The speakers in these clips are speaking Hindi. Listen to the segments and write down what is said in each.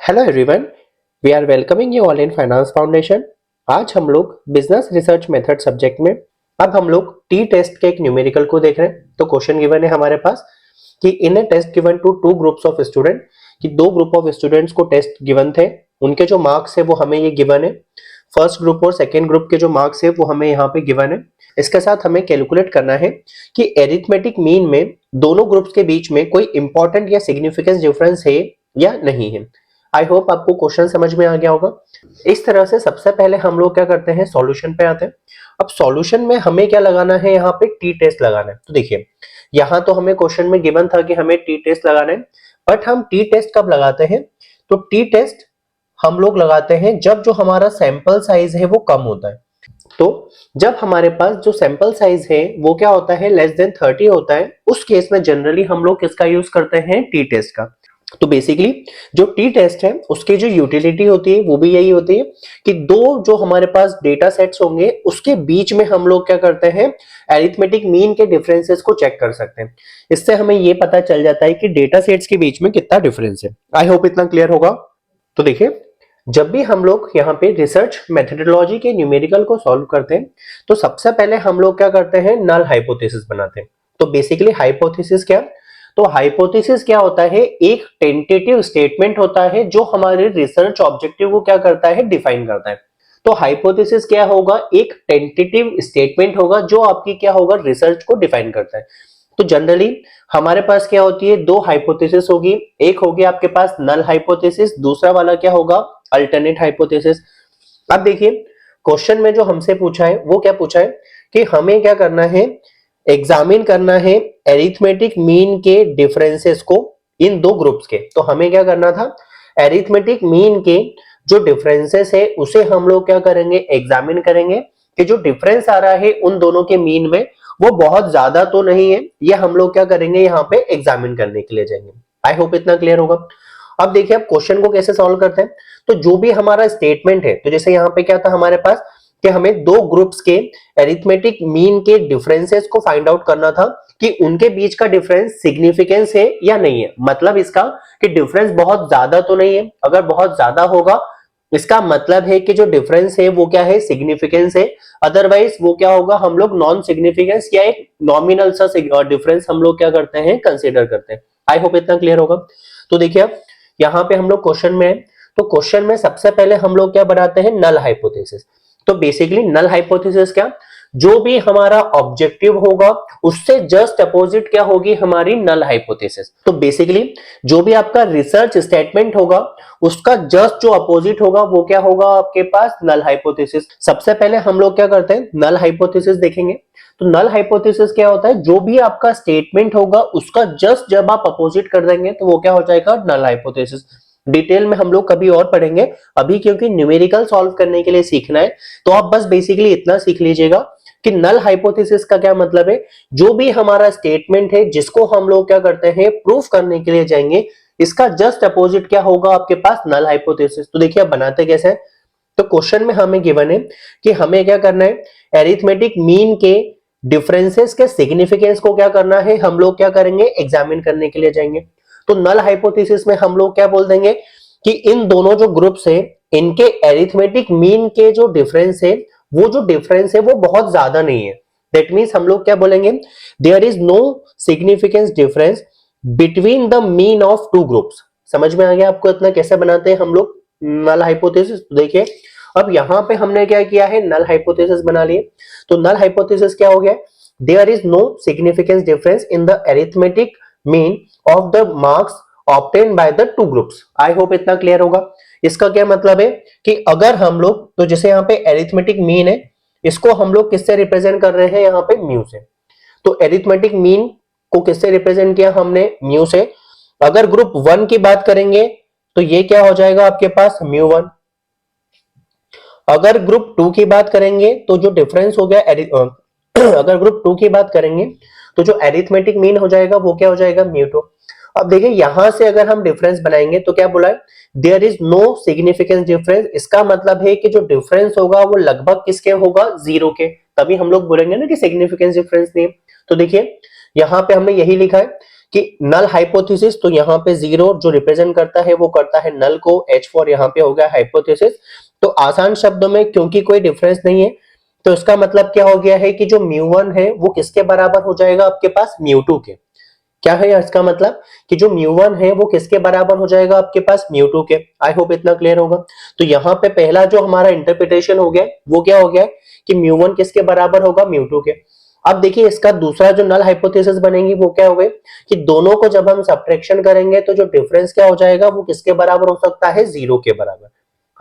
Hello everyone, we are welcoming you all in finance foundation. आज हम लोग बिजनेस रिसर्च मेथड सब्जेक्ट में अब हम लोग टी टेस्ट के एक न्यूमेरिकल को देख रहे हैं। तो क्वेश्चन गिवन है हमारे पास कि in a test given to two groups of student, कि दो ग्रुप ऑफ स्टूडेंट्स को टेस्ट गिवन थे, उनके जो मार्क्स है वो हमें ये गिवन है। फर्स्ट ग्रुप और सेकेंड ग्रुप के जो मार्क्स है वो हमें यहाँ पे गिवन है। इसके साथ हमें कैलकुलेट करना है कि एरिथमेटिक मीन में दोनों ग्रुप्स के बीच में कोई इंपॉर्टेंट या सिग्निफिकेंस डिफरेंस है या नहीं है। आई होप आपको क्वेश्चन समझ में आ गया होगा। इस तरह से सबसे पहले हम लोग क्या करते हैं, सॉल्यूशन पे आते हैं। अब सॉल्यूशन में हमें क्या लगाना है, यहाँ पे टी टेस्ट लगाना है। तो देखिए, यहाँ तो हमें क्वेश्चन में गिवन था कि हमें टी टेस्ट लगाना है, बट हम टी टेस्ट कब लगाते हैं? तो टी टेस्ट हम लोग लगाते हैं जब जो हमारा सैंपल साइज है वो कम होता है। तो जब हमारे पास जो सैंपल साइज है वो क्या होता है, लेस देन 30 होता है, उस केस में जनरली हम लोग किसका यूज करते हैं, टी टेस्ट का। तो बेसिकली जो टी टेस्ट है उसकी जो यूटिलिटी होती है वो भी यही होती है कि दो जो हमारे पास डेटा सेट्स होंगे उसके बीच में हम लोग क्या करते हैं, अरिथमेटिक मीन के डिफरेंसेस को चेक कर सकते हैं। इससे हमें ये पता चल जाता है कि डेटा सेट्स के बीच में कितना डिफरेंस है। आई होप इतना क्लियर होगा। तो देखिए, जब भी हम लोग यहाँ पे रिसर्च मेथोडोलॉजी के न्यूमेरिकल को सॉल्व करते हैं तो सबसे पहले हम लोग क्या करते हैं, नल हाइपोथेसिस बनाते हैं। तो बेसिकली हाइपोथेसिस क्या, तो हाइपोथेसिस क्या होता है, एक टेंटेटिव स्टेटमेंट होता है जो हमारे रिसर्च ऑब्जेक्टिव को क्या करता है, डिफाइन करता है। तो हाइपोथेसिस क्या होगा, एक टेंटेटिव स्टेटमेंट होगा जो आपकी क्या होगा, रिसर्च को डिफाइन करता है। तो जनरली हमारे पास क्या होती है, दो हाइपोथेसिस होगी। एक होगी आपके पास नल हाइपोथेसिस, दूसरा वाला क्या होगा, अल्टरनेट हाइपोथेसिस। अब देखिए, क्वेश्चन में जो हमसे पूछा है वो क्या पूछा है कि हमें क्या करना है, एग्जामिन करना है एरिथमेटिक मीन के डिफरेंसेस को इन दो ग्रुप्स के। तो हमें क्या करना था, एरिथमेटिक मीन के जो डिफरेंसेस है उसे हम लोग क्या करेंगे, एग्जामिन करेंगे कि जो डिफरेंस आ रहा है उन दोनों के मीन में वो बहुत ज्यादा तो नहीं है। ये हम लोग क्या करेंगे, यहाँ पे एग्जामिन करने के लिए जाएंगे। आई होप इतना क्लियर होगा। अब देखिए, अब क्वेश्चन को कैसे सॉल्व करते हैं। तो जो भी हमारा स्टेटमेंट है, तो जैसे यहाँ पे क्या था हमारे पास कि हमें दो ग्रुप्स के एरिथमेटिक मीन के डिफरेंसेस को फाइंड आउट करना था कि उनके बीच का डिफरेंस सिग्निफिकेंस है या नहीं है। मतलब इसका कि डिफरेंस बहुत ज्यादा तो नहीं है, अगर बहुत ज्यादा होगा इसका मतलब है कि जो डिफरेंस है वो क्या है, सिग्निफिकेंस है। अदरवाइज वो क्या होगा, हम लोग नॉन सिग्निफिकेंस या एक नॉमिनल सा डिफरेंस हम लोग क्या करते हैं, कंसीडर करते हैं। आई होप इतना क्लियर होगा। तो देखिए, अब यहाँ पे हम लोग क्वेश्चन में है, तो क्वेश्चन में सबसे पहले हम लोग क्या बनाते हैं, नल हाइपोथेसिस। तो बेसिकली नल हाइपोथेसिस क्या, जो भी हमारा ऑब्जेक्टिव होगा उससे जस्ट अपोजिट क्या होगी, हमारी नल हाइपोथेसिस। तो बेसिकली जो भी आपका रिसर्च स्टेटमेंट होगा उसका जस्ट जो अपोजिट होगा वो क्या होगा, आपके पास नल हाइपोथेसिस। सबसे पहले हम लोग क्या करते हैं, नल हाइपोथेसिस देखेंगे। तो नल हाइपोथेसिस क्या होता है, जो भी आपका स्टेटमेंट होगा उसका जस्ट जब आप अपोजिट कर देंगे तो वो क्या हो जाएगा, नल हाइपोथेसिस। डिटेल में हम लोग कभी और पढ़ेंगे, अभी क्योंकि न्यूमेरिकल सॉल्व करने के लिए सीखना है तो आप बस बेसिकली इतना सीख लीजिएगा कि नल हाइपोथेसिस का क्या मतलब है। जो भी हमारा स्टेटमेंट है जिसको हम लोग क्या करते हैं, प्रूफ करने के लिए जाएंगे, इसका जस्ट अपोजिट क्या होगा आपके पास, नल हाइपोथेसिस। तो देखिए, अब बनाते कैसे हैं। तो क्वेश्चन में हमें गिवन है कि हमें क्या करना है, एरिथमेटिक मीन के डिफरेंसेस के सिग्निफिकेंस को क्या करना है, हम लोग क्या करेंगे, एग्जामिन करने के लिए जाएंगे। तो नल हाइपोथेसिस में हम लोग क्या बोल देंगे कि इन दोनों जो ग्रुप्स है इनके एरिथमेटिक मीन के जो डिफरेंस है वो जो डिफरेंस है वो बहुत ज्यादा नहीं है। दैट मीन्स हम लोग क्या बोलेंगे, there is no significance difference between the mean of two groups. समझ में आ गया आपको इतना कैसे बनाते हैं हम लोग नल हाइपोथेसिस। देखिए, अब यहां पे हमने क्या किया है, नल हाइपोथेसिस बना लिए। तो नल हाइपोथेसिस क्या हो गया, there is no significance difference in the arithmetic mean of the marks obtain by the two groups. I hope इतना क्लियर होगा। इसका क्या मतलब है कि अगर हम लोग, तो जैसे यहाँ पे एरिथमेटिक मीन है, इसको हम लोग किससे रिप्रेजेंट कर रहे हैं, यहाँ पे म्यू से। तो एरिथमेटिक मीन को किससे रिप्रेजेंट किया हमने, म्यू से। अगर ग्रुप 1 की बात करेंगे तो ये क्या हो जाएगा आपके पास, म्यू 1। अगर ग्रुप 2 की बात करेंगे तो जो डिफरेंस हो गया अगर ग्रुप 2 की बात करेंगे तो जो एरिथमेटिक मीन हो जाएगा वो क्या हो जाएगा, म्यू 2। अब देखिए, यहां से अगर हम डिफरेंस बनाएंगे तो क्या बोला है, there is no significance difference. इसका मतलब है कि जो डिफरेंस होगा वो लगभग किसके होगा, जीरो के। तभी हम लोग बोलेंगे ना कि सिग्निफिकेंस डिफरेंस नहीं। तो देखिए, यहां पे हमने यही लिखा है कि नल हाइपोथेसिस, तो यहाँ पे 0 जो रिप्रेजेंट करता है वो करता है नल को, H4 यहाँ पे हो गया हाइपोथेसिस। तो आसान शब्दों में क्योंकि कोई डिफरेंस नहीं है तो इसका मतलब क्या हो गया है कि जो μ1 है वो किसके बराबर हो जाएगा आपके पास, μ2 के। क्या है इसका मतलब कि जो μ1 है वो किसके बराबर हो जाएगा आपके पास, μ2 के। आई होप इतना क्लियर होगा। तो यहाँ पे पहला जो हमारा इंटरप्रिटेशन हो गया वो क्या हो गया कि μ1 किसके बराबर होगा, μ2 के। अब देखिए इसका दूसरा जो नल हाइपोथेसिस बनेगी वो क्या हो गई कि दोनों को जब हम सब्ट्रैक्शन करेंगे तो जो डिफरेंस क्या हो जाएगा वो किसके बराबर हो सकता है, 0 के बराबर।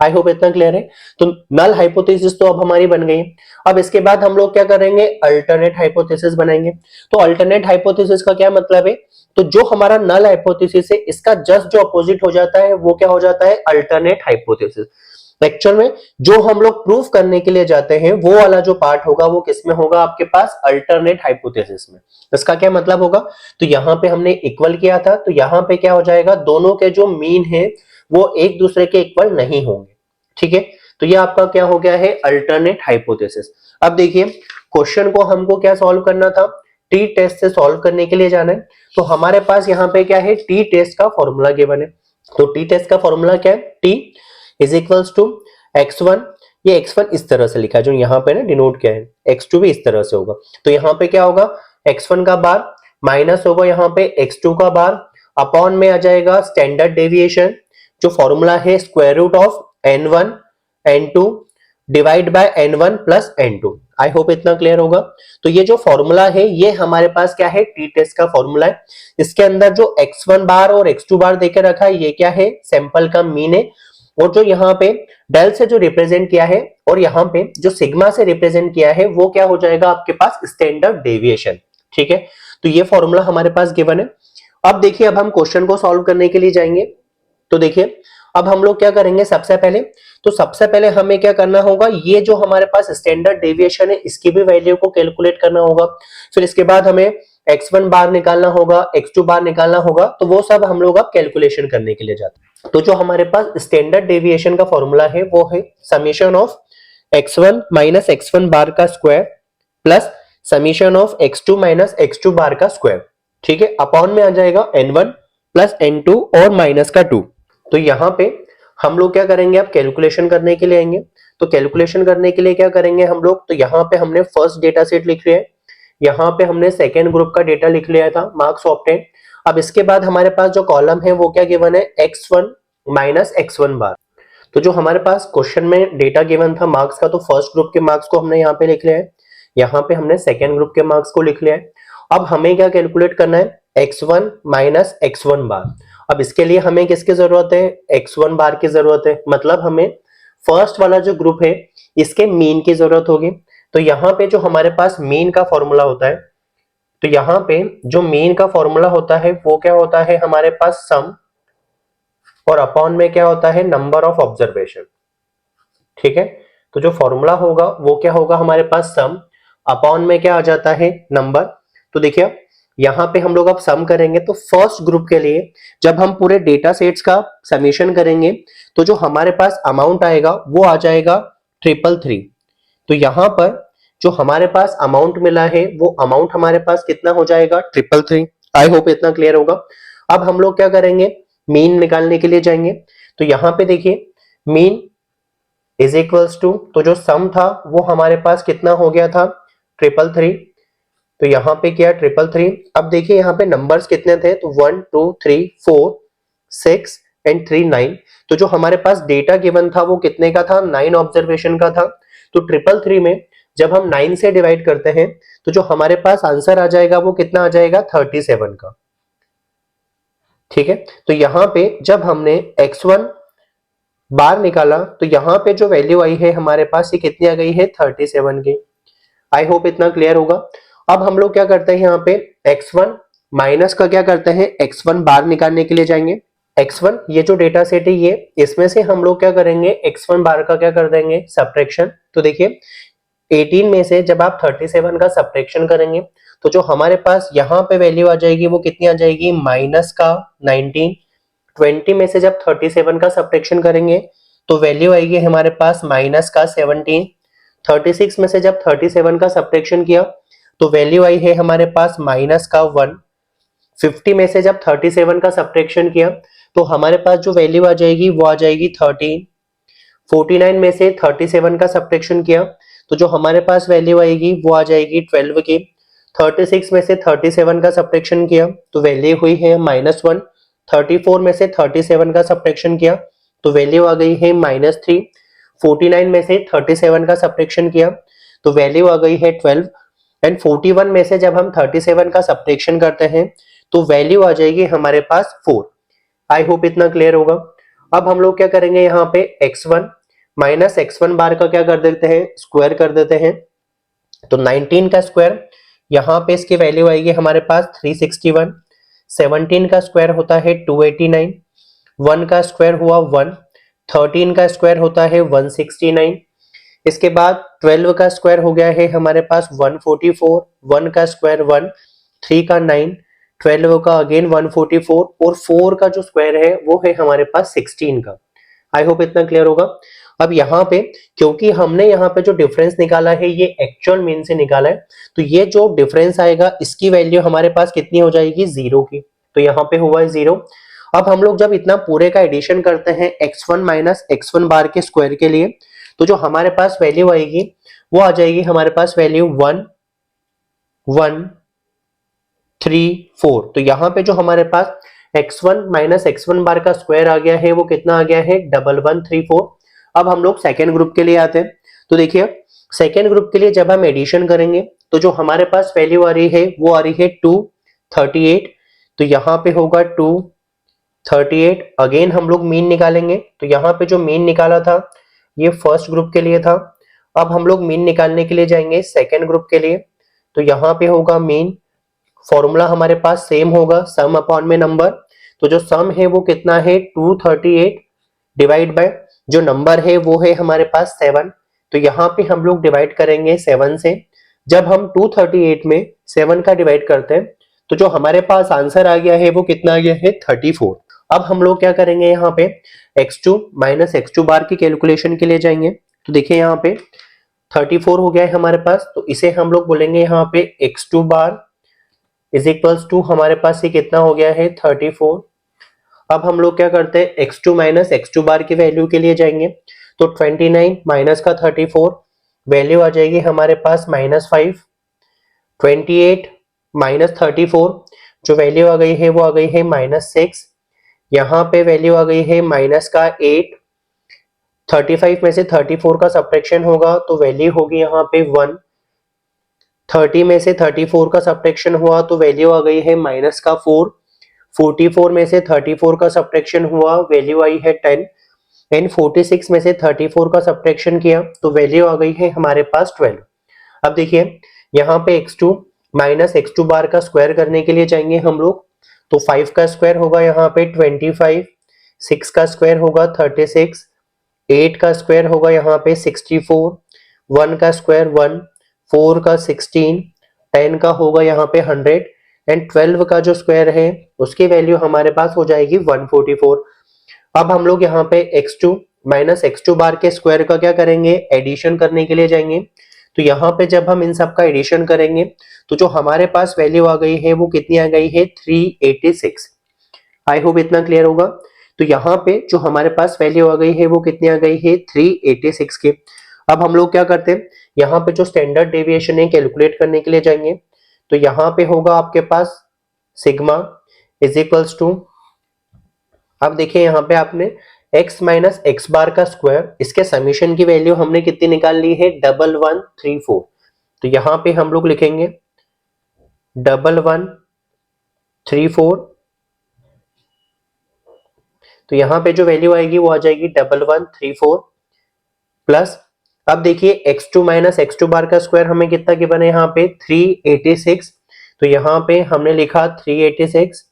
आई होप इतना क्लियर है। तो नल हाइपोथेसिस तो अब हमारी बन गई। अब इसके बाद हम लोग क्या करेंगे, अल्टरनेट हाइपोथेसिस बनाएंगे। तो अल्टरनेट हाइपोथेसिस का क्या मतलब है, तो जो हमारा नल हाइपोथेसिस है इसका जस्ट जो अपोजिट हो जाता है वो क्या हो जाता है, अल्टरनेट हाइपोथेसिस। एक्चुअल में जो हम लोग प्रूफ करने के लिए जाते हैं वो वाला जो पार्ट होगा वो किसमें होगा आपके पास, अल्टरनेट हाइपोथेसिस में। इसका क्या मतलब होगा, तो यहाँ पे हमने इक्वल किया था तो यहाँ पे क्या हो जाएगा, दोनों के जो मीन है वो एक दूसरे के इक्वल नहीं होंगे। ठीक है, तो ये आपका क्या हो गया है, अल्टरनेट हाइपोथेसिस। अब देखिए क्वेश्चन को हमको क्या सॉल्व करना था, टी टेस्ट से सॉल्व करने के लिए जाना है। तो हमारे पास यहाँ पे क्या है, टी टेस्ट का फॉर्मूला गिवन है। तो टी टेस्ट का फॉर्मूला क्या है, T is equals to x1, ये x1 इस तरह से लिखा है जो यहाँ पे ना डिनोट किया है, x2 भी इस तरह से होगा। तो यहाँ पे क्या होगा, x1 का बार माइनस होगा यहाँ पे x2 का बार, अपॉन में आ जाएगा स्टैंडर्ड डेविएशन जो फॉर्मूला है square root of n1 n2 divide by n1 plus n2। I hope इतना क्लियर होगा। तो ये जो फॉर्मूला है ये हमारे पास क्या है, टी टेस्ट का फॉर्मूला है। इसके अंदर जो x1 बार और x2 बार देके रखा है ये क्या है, सैंपल का मीन है। और जो यहाँ पे डेल से जो रिप्रेजेंट किया है और यहाँ पे जो सिग्मा से रिप्रेजेंट किया है वो क्या हो जाएगा आपके पास, स्टैंडर्ड डेविएशन। ठीक है, तो ये फॉर्मूला हमारे पास गिवन है। अब देखिए अब हम क्वेश्चन को सॉल्व करने के लिए जाएंगे। तो देखिए अब हम लोग क्या करेंगे, सबसे पहले हमें क्या करना होगा, ये जो हमारे पास स्टैंडर्ड डेविएशन है इसकी भी वैल्यू को कैलकुलेट करना होगा। फिर इसके बाद हमें x1 बार निकालना होगा, x2 बार निकालना होगा। तो वो सब हम लोग अब कैलकुलेशन करने के लिए जाते हैं। तो जो हमारे पास स्टैंडर्ड डेविएशन का फॉर्मूला है वो है summation of x1 minus x1 बार का square plus summation of x2 minus x2 बार का स्क्वायर। ठीक है, अपॉन में आ जाएगा n1 प्लस n2 और माइनस का 2। तो यहाँ पे हम लोग क्या करेंगे, अब कैलकुलेशन करने के लिए आएंगे। तो कैलकुलेशन करने के लिए क्या करेंगे हम लोग, तो यहाँ पे हमने फर्स्ट डेटा सेट लिख लिया है, यहाँ पे हमने सेकेंड ग्रुप का डेटा लिख लिया था, मार्क्स ऑब्टेन। अब इसके बाद हमारे पास जो कॉलम है वो क्या गिवन है, x1 माइनस x1 बार। तो जो हमारे पास क्वेश्चन में डेटा गिवन था मार्क्स का, तो फर्स्ट ग्रुप के मार्क्स को हमने यहाँ पे लिख लिया है, यहाँ पे हमने सेकेंड ग्रुप के मार्क्स को लिख लिया है। अब हमें क्या कैलकुलेट करना है, x1 माइनस x1 बार। अब इसके लिए हमें किसकी जरूरत है, x1 बार की जरूरत है, मतलब हमें फर्स्ट वाला जो ग्रुप है इसके मीन की जरूरत होगी। तो यहाँ पे जो हमारे पास मीन का फॉर्मूला होता है, तो यहाँ पे जो मीन का फॉर्मूला होता है वो क्या होता है हमारे पास, सम और अपॉन में क्या होता है, नंबर ऑफ ऑब्जर्वेशन। ठीक है, तो जो फॉर्मूला होगा वो क्या होगा हमारे पास, सम, अपॉन में क्या आ जाता है, नंबर। तो देखिए यहाँ पे हम लोग अब सम करेंगे। तो फर्स्ट ग्रुप के लिए जब हम पूरे डेटा सेट्स का समीशन करेंगे तो जो हमारे पास अमाउंट आएगा वो आ जाएगा 333। तो यहाँ पर जो हमारे पास अमाउंट मिला है वो अमाउंट हमारे पास कितना हो जाएगा, 333। आई होप इतना क्लियर होगा। अब हम लोग क्या करेंगे, मीन निकालने के लिए जाएंगे। तो यहाँ पे देखिए मीन इज इक्वल्स टू, तो जो सम था वो हमारे पास कितना हो गया था, 333। तो यहाँ पे क्या 333। अब देखिए यहाँ पे नंबर्स कितने थे, तो 1 2 3 4 6 एंड 3 9। तो जो हमारे पास डेटा गिवन था वो कितने का था, 9 ऑब्जर्वेशन का था। तो 333 में जब हम 9 से डिवाइड करते हैं तो जो हमारे पास आंसर आ जाएगा वो कितना आ जाएगा, 37 का। ठीक है, तो यहाँ पे जब हमने x1 बार निकाला तो यहाँ पे जो वैल्यू आई है हमारे पास ये कितनी आ गई है, 37 की। आई होप इतना क्लियर होगा। अब हम लोग क्या करते हैं, यहाँ पे x1 माइनस का क्या करते हैं, x1 बार निकालने के लिए जाएंगे। x1 ये जो डेटा सेट है ये, इसमें से हम लोग क्या करेंगे, x1 बार का क्या कर देंगे, सब्ट्रैक्शन। तो देखिए 18 में से जब आप 37 का सब्ट्रैक्शन करेंगे तो जो हमारे पास यहाँ पे वैल्यू आ जाएगी वो कितनी आ जाएगी, माइनस का 19। 20 में से जब 37 का सब्ट्रैक्शन करेंगे तो वैल्यू आएगी हमारे पास माइनस का 17। 36 में से जब 37 का सब्ट्रैक्शन किया तो वैल्यू आई है हमारे पास माइनस का 1। 50 में से जब 37 का सब्ट्रैक्शन किया तो हमारे पास जो वैल्यू आ जाएगी वो आ जाएगी 13। 49 में से 37 का सब्ट्रैक्शन किया तो जो हमारे पास वैल्यू आएगी वो आ जाएगी 12 की। 36 में से 37 का सब्ट्रैक्शन किया तो वैल्यू हुई है -1। 34 में से 37 का सब्ट्रैक्शन किया तो वैल्यू आ गई है -3। 49 में से 37 का सब्ट्रैक्शन किया तो वैल्यू आ गई है 12। एंड 41 में से जब हम 37 का सब्ट्रैक्शन करते हैं तो वैल्यू आ जाएगी हमारे पास 4। आई होप इतना क्लियर होगा। अब हम लोग क्या करेंगे, यहाँ पे x1 माइनस x1 बार का क्या कर देते हैं, स्क्वायर कर देते हैं। तो 19 का स्क्वायर, यहाँ पे इसकी वैल्यू आएगी हमारे पास 361। 17 का स्क्वायर होता है 289। 1 का स्क्वायर हुआ 1। 13 का स्क्वायर होता है 169। इसके बाद 12 का स्क्वायर हो गया है हमारे पास 144। 1 का स्क्वायर 1। 3 का 9। 12 का अगेन 144 और 4 का जो स्क्वायर है वो है हमारे पास 16 का। आई होप इतना क्लियर होगा। अब यहाँ पे क्योंकि हमने यहाँ पे जो डिफरेंस निकाला है ये एक्चुअल मीन से निकाला है, तो ये जो डिफरेंस आएगा इसकी वैल्यू हमारे पास कितनी हो जाएगी, 0 की। तो यहाँ पे हुआ है 0। अब हम लोग जब इतना पूरे का एडिशन करते हैं x1 माइनस x1 बार के स्क्वायर के लिए, तो जो हमारे पास वैल्यू आएगी वो आ जाएगी हमारे पास वैल्यू 1 1 3 4। तो यहाँ पे जो हमारे पास x1 माइनस x1 बार का स्क्वायर आ गया है वो कितना आ गया है, 1134। अब हम लोग सेकेंड ग्रुप के लिए आते हैं। तो देखिए सेकेंड ग्रुप के लिए जब हम एडिशन करेंगे तो जो हमारे पास वैल्यू आ रही है वो आ रही है 238। तो यहाँ पे होगा 238। अगेन हम लोग मीन निकालेंगे। तो यहाँ पे जो मीन निकाला था ये फर्स्ट ग्रुप के लिए था। अब हम लोग मीन निकालने के लिए जाएंगे सेकेंड ग्रुप के लिए। तो यहाँ पे होगा मीन, फॉर्मूला हमारे पास सेम होगा, सम अपॉन में नंबर। तो जो सम है वो कितना है, 238 डिवाइड बाय जो नंबर है वो है हमारे पास 7। तो यहाँ पे हम लोग डिवाइड करेंगे 7 से। जब हम 238 में 7 का डिवाइड करते हैं तो जो हमारे पास आंसर आ गया है वो कितना आ गया है, 34। अब हम लोग क्या करेंगे, यहाँ पे x2 माइनस x2 बार की कैलकुलेशन के लिए जाएंगे। तो देखिए यहाँ पे 34 हो गया है हमारे पास, तो इसे हम लोग बोलेंगे यहाँ पे x2 bar is equals to हमारे पास ये कितना हो गया है, 34। अब हम लोग क्या करते हैं, x2 माइनस x2 बार की वैल्यू के लिए जाएंगे। तो 29 माइनस का 34 वैल्यू आ जाएगी हमारे पास -5। 28 माइनस 34 जो वैल्यू आ गई है वो आ गई है -6। यहाँ पे वैल्यू आ गई है माइनस का 8। 35 में से 34 का सब्ट्रैक्शन होगा तो वैल्यू होगी यहाँ पे 1। 30 में से 34 का सब्ट्रैक्शन हुआ तो वैल्यू आ गई है माइनस का 4। 44 में से 34 का सब्ट्रैक्शन हुआ वैल्यू आई है 10। एंड 46 में से 34 का सब्ट्रैक्शन किया तो वैल्यू आ गई है हमारे पास 12। अब देखिए यहाँ पे x2 माइनस x2 बार का स्क्वायर करने के लिए जाएंगे हम लोग। तो 5 का स्क्वायर होगा यहाँ पे 25। 6 का स्क्वायर होगा 36। 8 का स्क्वायर होगा यहाँ पे 64। 1 का स्क्वायर 1। 4 का 16। 10 का होगा यहाँ पे 100। एंड 12 का जो स्क्वायर है उसकी वैल्यू हमारे पास हो जाएगी 144। अब हम लोग यहाँ पे x2 माइनस x2 बार के स्क्वायर का क्या करेंगे, एडिशन करने के लिए जाएंगे। तो यहाँ पे जब हम इन सब का एडिशन करेंगे तो जो हमारे पास वैल्यू आ गई है वो कितनी आ गई है, 386। आई होप इतना क्लियर होगा। तो यहाँ पे जो हमारे पास वैल्यू आ गई है वो कितनी आ गई है, 386 के। अब हम लोग क्या करते हैं, यहाँ पे जो स्टैंडर्ड डेविएशन है कैलकुलेट करने के लिए जाएंगे। तो यहाँ पे होगा आपके पास सिग्मा इज इक्वल्स टू, अब देखिए यहाँ पे आपने x माइनस एक्स बार का स्क्वायर, इसके समीशन की वैल्यू हमने कितनी निकाल ली है, 1134। तो यहाँ पे हम लोग लिखेंगे 1134। तो यहाँ पे जो वैल्यू आएगी वो आ जाएगी 1134 प्लस, अब देखिए x2 माइनस x2 बार का स्क्वायर हमें कितना गिवन है यहाँ पे, 386। तो यहाँ पे हमने लिखा 386।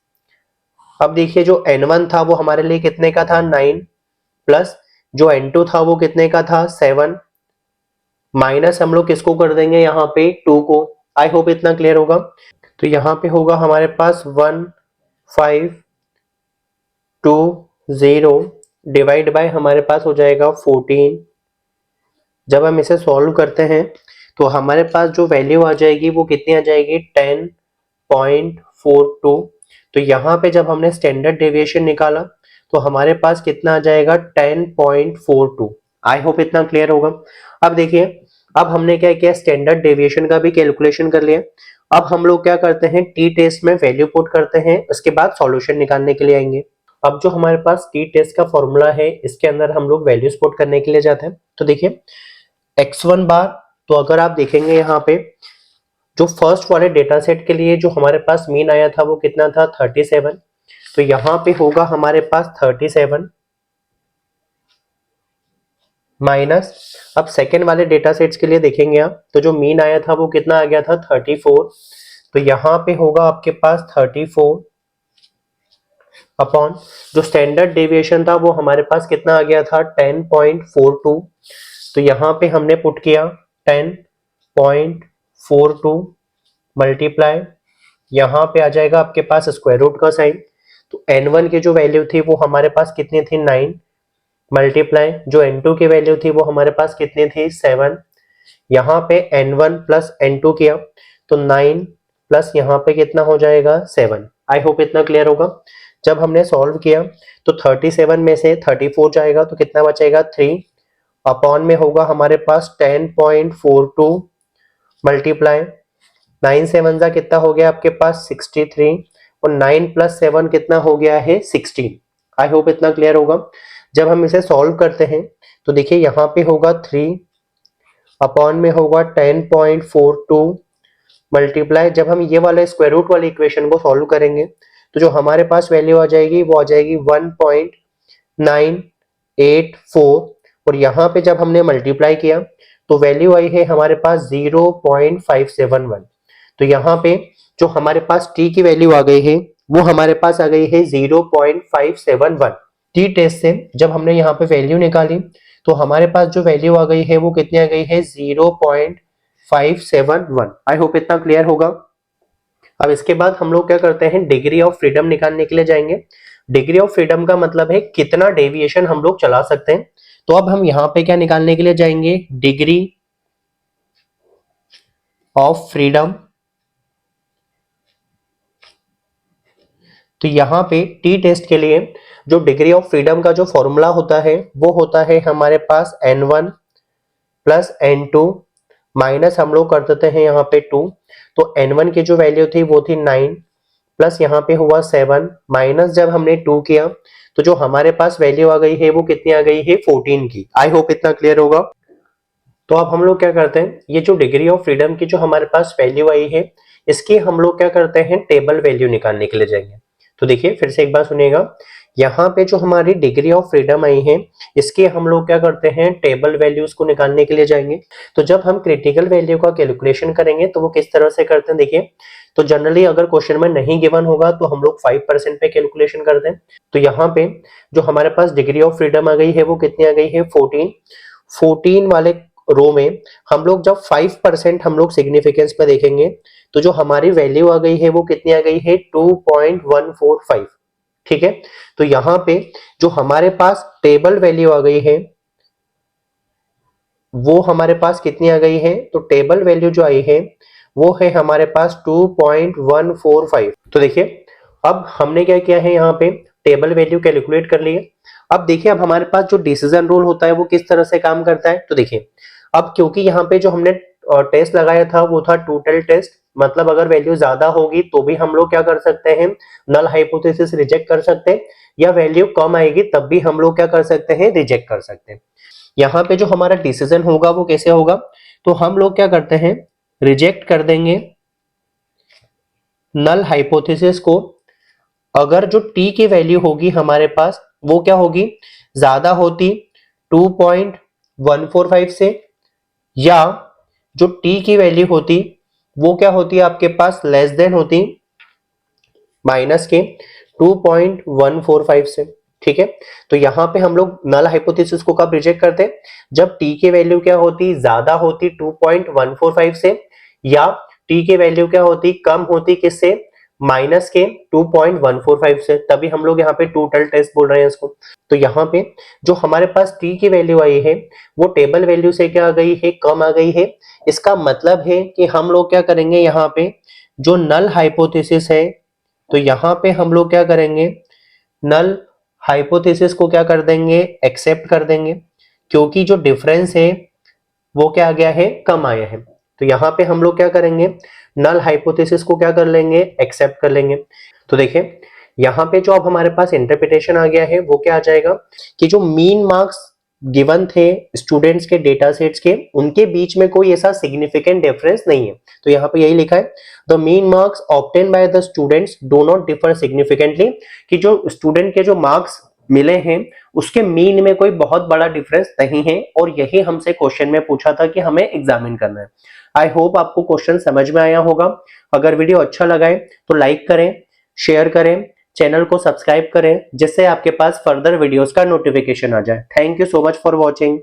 अब देखिए जो n1 था वो हमारे लिए कितने का था, 9 प्लस जो n2 था वो कितने का था, 7 माइनस हम लोग किसको कर देंगे यहाँ पे, 2 को। आई होप इतना क्लियर होगा। तो यहाँ पे होगा हमारे पास 1520 डिवाइड बाय हमारे पास हो जाएगा 14। जब हम इसे सॉल्व करते हैं तो हमारे पास जो वैल्यू आ जाएगी वो कितनी आ जाएगी, 10.42। तो यहाँ पे जब हमने स्टैंडर्ड डेविएशन निकाला तो हमारे पास कितना आ जाएगा 10.42। आई होप इतना क्लियर होगा। अब देखिए, अब हमने क्या किया, स्टैंडर्ड डेविएशन का भी कैलकुलेशन कर लिया। अब हम लोग क्या करते हैं, टी टेस्ट में वैल्यू पुट करते हैं, उसके बाद सॉल्यूशन निकालने के लिए आएंगे। अब जो हमारे पास टी टेस्ट का फॉर्मूला है, इसके अंदर हम लोग वैल्यूज पुट करने के लिए जाते हैं। तो देखिए x1 बार, तो अगर आप देखेंगे यहाँ पे जो फर्स्ट वाले डेटा सेट के लिए जो हमारे पास मीन आया था वो कितना था 37। तो यहाँ पे होगा हमारे पास 37 माइनस, अब सेकेंड वाले डेटा सेट्स के लिए देखेंगे आप, तो जो मीन आया था वो कितना आ गया था 34। तो यहाँ पे होगा आपके पास 34 अपॉन जो स्टैंडर्ड डेविएशन था वो हमारे पास कितना आ गया था 10.42। तो यहाँ पे हमने पुट किया 10.42 मल्टीप्लाई, यहाँ पे आ जाएगा आपके पास स्क्वायर रूट का साइन। तो n1 की जो वैल्यू थी वो हमारे पास कितनी थी 9 मल्टीप्लाई, जो n2 की वैल्यू थी वो हमारे पास कितनी थी 7। यहाँ पे n1 प्लस n2 किया तो 9 प्लस यहाँ पे कितना हो जाएगा 7। आई होप इतना क्लियर होगा। जब हमने सॉल्व किया तो 37 में से 34 जाएगा तो कितना बचेगा 3 अपॉन में होगा हमारे पास 10.42 मल्टीप्लाई 9 से 1 कितना हो गया आपके पास 63 और 9 प्लस 7 कितना हो गया है 16। आई होप इतना क्लियर होगा। जब हम इसे सॉल्व करते हैं तो देखिए यहाँ पे होगा 3 अपॉन में होगा 10.42 मल्टीप्लाई, जब हम ये वाले स्क्वायर रूट वाली इक्वेशन को सॉल्व करेंगे तो जो हमारे पास वैल्यू आ जाएगी वो आ जाएगी 1.984 और यहाँ पे जब हमने मल्टीप्लाई किया तो वैल्यू आई है हमारे पास 0.571। तो यहाँ पे जो हमारे पास t की वैल्यू आ गई है वो हमारे पास आ गई है 0.571। टी टेस्ट से जब हमने यहाँ पे वैल्यू निकाली तो हमारे पास जो वैल्यू आ गई है वो कितनी आ गई है 0.571। आई होप इतना क्लियर होगा। अब इसके बाद हम लोग क्या करते हैं, डिग्री ऑफ फ्रीडम निकालने के लिए जाएंगे। डिग्री ऑफ फ्रीडम का मतलब है कितना डेविएशन हम लोग चला सकते हैं। तो अब हम यहाँ पे क्या निकालने के लिए जाएंगे, डिग्री ऑफ फ्रीडम। तो यहाँ पे टी टेस्ट के लिए जो डिग्री ऑफ फ्रीडम का जो फॉर्मूला होता है वो होता है हमारे पास n1 प्लस n2 माइनस हम लोग कर देते हैं यहाँ पे 2। तो n1 की जो वैल्यू थी वो थी 9 प्लस यहाँ पे हुआ 7 माइनस जब हमने 2 किया तो जो हमारे पास वैल्यू आ गई है वो कितनी आ गई है 14 की। आई होप इतना क्लियर होगा। तो अब हम लोग क्या करते हैं, ये जो डिग्री ऑफ फ्रीडम की जो हमारे पास वैल्यू आई है इसकी हम लोग क्या करते हैं, टेबल वैल्यू निकालने के लिए जाएंगे। तो देखिए फिर से एक बार सुनिएगा, यहाँ पे जो हमारी डिग्री ऑफ फ्रीडम आई है इसके हम लोग क्या करते हैं, टेबल वैल्यूज को निकालने के लिए जाएंगे। तो जब हम क्रिटिकल वैल्यू का कैलकुलेशन करेंगे तो वो किस तरह से करते हैं, देखिए तो जनरली अगर क्वेश्चन में नहीं गिवन होगा तो हम लोग 5% पे कैलकुलेशन करते हैं। तो यहाँ पे जो हमारे पास डिग्री ऑफ फ्रीडम आ गई है वो कितनी आ गई है 14 वाले रो में हम लोग जब 5% हम लोग सिग्निफिकेंस पे देखेंगे तो जो हमारी वैल्यू आ गई है वो कितनी आ गई है 2.145। ठीक है, तो यहाँ पे जो हमारे पास टेबल वैल्यू आ गई है वो हमारे पास कितनी आ गई है, तो टेबल वैल्यू जो आई है वो है हमारे पास 2.145। तो देखिए अब हमने क्या किया है, यहाँ पे टेबल वैल्यू कैलकुलेट कर ली है। अब देखिए अब हमारे पास जो डिसीजन रूल होता है वो किस तरह से काम करता है। तो देखिए अब क्योंकि यहाँ पे जो हमने टेस्ट लगाया था वो था टोटल टेस्ट, मतलब अगर वैल्यू ज्यादा होगी तो भी हम लोग क्या कर सकते हैं, नल हाइपोथेसिस रिजेक्ट कर सकते हैं, या वैल्यू कम आएगी तब भी हम लोग क्या कर सकते हैं, रिजेक्ट कर सकते हैं। यहाँ पे जो हमारा डिसीजन होगा वो कैसे होगा, तो हम लोग क्या करते हैं, रिजेक्ट कर देंगे नल हाइपोथेसिस को अगर जो टी की वैल्यू होगी हमारे पास वो क्या होगी, ज्यादा होती 2.145 से, या जो टी की वैल्यू होती वो क्या होती है आपके पास, लेस देन होती माइनस के 2.145 से। ठीक है, तो यहाँ पे हम लोग नल हाइपोथेसिस को कब रिजेक्ट करते हैं, जब टी की वैल्यू क्या होती, ज्यादा होती 2.145 से, या टी की वैल्यू क्या होती, कम होती किससे, माइनस के 2.145 से, तभी हम लोग यहाँ पे टोटल टेस्ट बोल रहे हैं इसको। तो यहाँ पे जो हमारे पास टी की वैल्यू आई है वो टेबल वैल्यू से क्या आ गई है, कम आ गई है। इसका मतलब है कि हम लोग क्या करेंगे, यहाँ पे जो नल हाइपोथेसिस है तो यहाँ पे हम लोग क्या करेंगे, नल हाइपोथेसिस को क्या कर देंगे, एक्सेप्ट कर देंगे, क्योंकि जो डिफरेंस है वो क्या आ गया है, कम आया है। तो यहाँ पे हम लोग क्या करेंगे, नल हाइपोथेसिस को क्या कर लेंगे, एक्सेप्ट कर लेंगे। तो देखिए यहाँ पे जो अब हमारे पास इंटरप्रिटेशन आ गया है वो क्या आ जाएगा कि जो मीन मार्क्स गिवन थे स्टूडेंट्स के डेटा सेट्स के, उनके बीच में कोई ऐसा सिग्निफिकेंट डिफरेंस नहीं है। तो यहाँ पे यही लिखा है, the mean marks obtain by the students do not differ significantly, कि जो स्टूडेंट के जो मार्क्स मिले हैं उसके मीन में कोई बहुत बड़ा डिफरेंस नहीं है, और यही हमसे क्वेश्चन में पूछा था कि हमें एग्जामिन करना है। आई होप आपको क्वेश्चन समझ में आया होगा। अगर वीडियो अच्छा लगा है तो लाइक करें, शेयर करें, चैनल को सब्सक्राइब करें, जिससे आपके पास फर्दर वीडियोस का नोटिफिकेशन आ जाए। Thank you so much for watching.